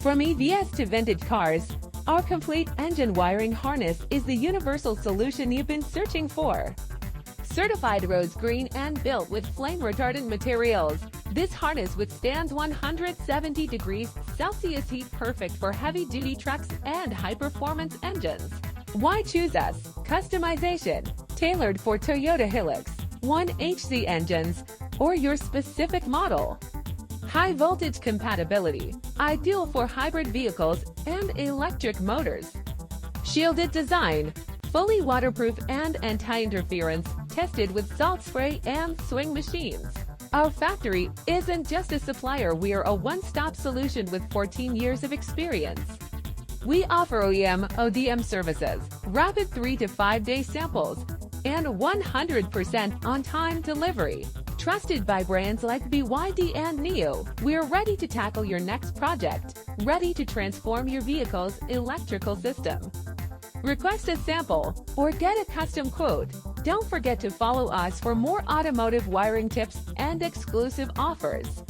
From EVs to vintage cars, our complete engine wiring harness is the universal solution you've been searching for. Certified rose green and built with flame-retardant materials, this harness withstands 170 degrees Celsius heat, perfect for heavy-duty trucks and high-performance engines. Why choose us? Customization, tailored for Toyota Hilux, 1HZ engines, or your specific model. High voltage compatibility, ideal for hybrid vehicles and electric motors. Shielded design, fully waterproof and anti-interference, tested with salt spray and swing machines. Our factory isn't just a supplier, we're a one-stop solution with 14 years of experience. We offer OEM/ODM services, rapid 3 to 5 day samples, and 100% on-time delivery. Trusted by brands like BYD and NIO, we're ready to tackle your next project, ready to transform your vehicle's electrical system. Request a sample or get a custom quote. Don't forget to follow us for more automotive wiring tips and exclusive offers.